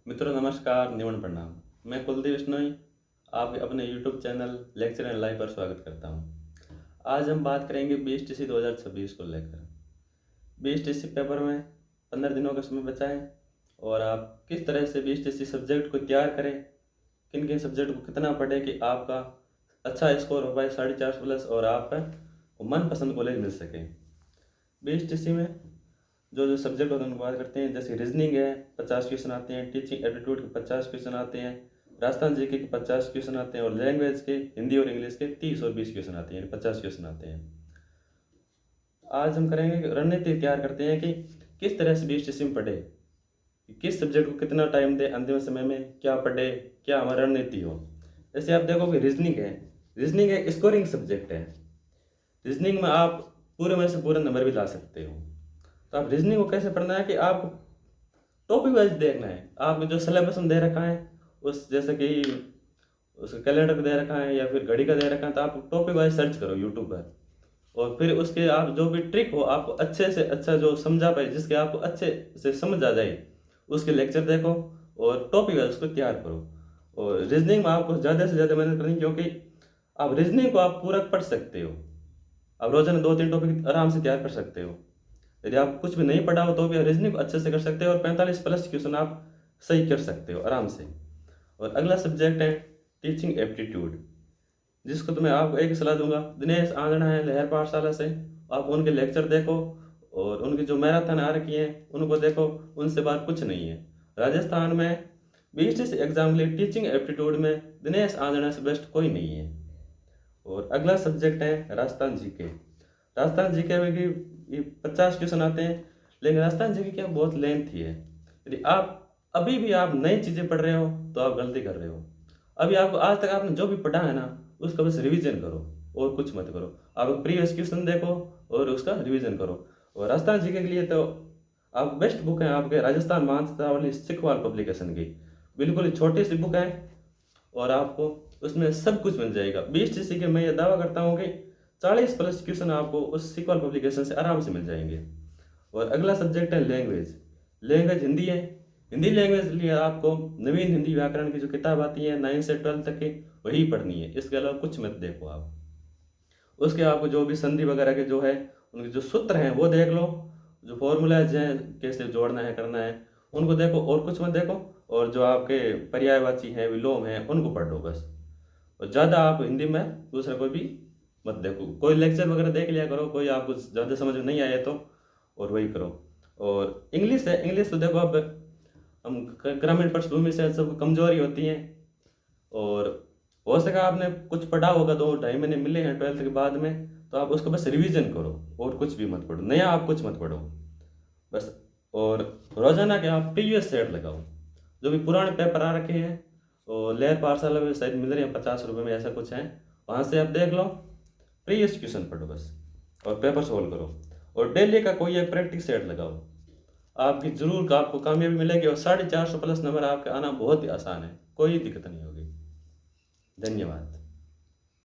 मित्रों नमस्कार, निमन प्रणाम। मैं कुलदीप बिश्नोई आप अपने YouTube channel lecture and live पर स्वागत करता हूं। आज हम बात करेंगे बीएसटीसी 2026 को लेकर। बीएसटीसी पेपर में 15 दिनों का समय बचा है और आप किस तरह से बीएसटीसी सब्जेक्ट को तैयार करें, किन किन सब्जेक्ट को कितना पढ़ें कि आपका अच्छा स्कोर हो पाए 450 प्लस और आपका मनपसंद कॉलेज मिल सके। बीएसटीसी में जो जो सब्जेक्ट होते हैं उनको बात करते हैं। जैसे रीजनिंग है 50 क्वेश्चन आते हैं, टीचिंग एप्टीट्यूड के 50 क्वेश्चन आते हैं, राजस्थान जीके के 50 क्वेश्चन आते हैं और लैंग्वेज के हिंदी और इंग्लिश के 30 और 20 क्वेश्चन आते हैं, 50 क्वेश्चन आते हैं। आज हम करेंगे कि रणनीति तैयार करते हैं कि किस तरह से बीएसटीसी में पढ़े, किस सब्जेक्ट को कितना टाइम दे, अंतिम समय में क्या पढ़े, क्या हमारी रणनीति हो। जैसे आप देखो कि रीजनिंग एक स्कोरिंग सब्जेक्ट है। रीजनिंग में आप पूरे में से पूरे नंबर भी ला सकते हो। तो आप रीजनिंग को कैसे पढ़ना है कि आपको टॉपिक वाइज देखना है। आपको जो सिलेबस में दे रखा है उस जैसे कि उसका कैलेंडर दे रखा है या फिर घड़ी का दे रखा है, तो आप टॉपिक वाइज सर्च करो यूट्यूब पर और फिर उसके आप जो भी ट्रिक हो आपको अच्छे से अच्छा जो समझा पाए, जिसके आपको अच्छे से समझ आ जाए, उसके लेक्चर देखो और टॉपिक वाइज उसको तैयार करो। और रीजनिंग में आपको ज़्यादा से ज़्यादा मेहनत करनी, क्योंकि आप रीजनिंग को आप पूरा पढ़ सकते हो। आप रोजाना 2-3 टॉपिक आराम से तैयार कर सकते हो। यदि आप कुछ भी नहीं पढ़ा हो तो भी रीजनिंग को अच्छे से कर सकते हो और 45 प्लस क्वेश्चन आप सही कर सकते हो आराम से। और अगला सब्जेक्ट है टीचिंग एप्टीट्यूड, जिसको तो मैं आपको एक सलाह दूंगा। दिनेश आंगना है लहर पाठशाला से, आप उनके लेक्चर देखो और उनकी जो मैराथन आ रखी है उनको देखो, उनसे बात कुछ नहीं है। राजस्थान में बीएसटीसी एग्जाम के लिए टीचिंग एप्टीट्यूड में दिनेश आंगना से बेस्ट कोई नहीं है। और अगला सब्जेक्ट है राजस्थान जीके। राजस्थान जीके में भी 50 क्वेश्चन आते हैं, लेकिन राजस्थान जीके क्या बहुत लेंथी है। यदि आप अभी भी आप नई चीज़ें पढ़ रहे हो तो आप गलती कर रहे हो। अभी आपको आज तक आपने जो भी पढ़ा है ना उसका बस रिवीजन करो और कुछ मत करो। आप प्रीवियस क्वेश्चन देखो और उसका रिवीजन करो। और राजस्थान जीके के लिए तो आप बेस्ट बुक है आपके राजस्थान मानसतावली सिखवाल पब्लिकेशन की। बिल्कुल ही छोटी सी बुक है और आपको उसमें सब कुछ मिल जाएगा। बीएसटीसी के मैं ये दावा करता हूँ कि 40 प्लस क्वेश्चन आपको उस सिक्वल पब्लिकेशन से आराम से मिल जाएंगे। और अगला सब्जेक्ट है लैंग्वेज हिंदी है। हिंदी लैंग्वेज लिए आपको नवीन हिंदी व्याकरण की जो किताब आती है 9 से 12 तक की वही पढ़नी है, इसके अलावा कुछ मत देखो आप। उसके आपको जो भी संधि वगैरह के जो है उनके जो सूत्र हैं वो देख लो, जो फॉर्मूलाज हैं कैसे जोड़ना है करना है उनको देखो और कुछ मत देखो। और जो आपके पर्यायवाची हैं विलोम हैं उनको पढ़ लो बस। और ज़्यादा आप हिंदी में दूसरा कोई भी मत देखो। कोई लेक्चर वगैरह देख लिया करो, कोई आपको ज़्यादा समझ में नहीं आए तो, और वही करो। और इंग्लिश है, इंग्लिश तो देखो अब हम ग्रामीण पृष्ठभूमि से सब कमजोरी होती है और हो सका आपने कुछ पढ़ा होगा 2-2.5 महीने मिले हैं 12th के बाद में, तो आप उसको बस रिवीजन करो और कुछ भी मत पढ़ो, नया आप कुछ मत पढ़ो बस। और रोजाना के आप प्रीवियस सेट लगाओ, जो भी पुराने पेपर आ रखे हैं और लेयर पाठशाला में शायद मिल रहे हैं 50 रुपये में, ऐसा कुछ है, वहाँ से आप देख लो, प्रीवियस क्वेश्चन पढ़ो बस और पेपर सोल्व करो। और डेली का कोई एक प्रैक्टिस सेट लगाओ, आपकी जरूर आपको कामयाबी मिलेगी और 450 प्लस नंबर आपके आना बहुत ही आसान है, कोई दिक्कत नहीं होगी। धन्यवाद।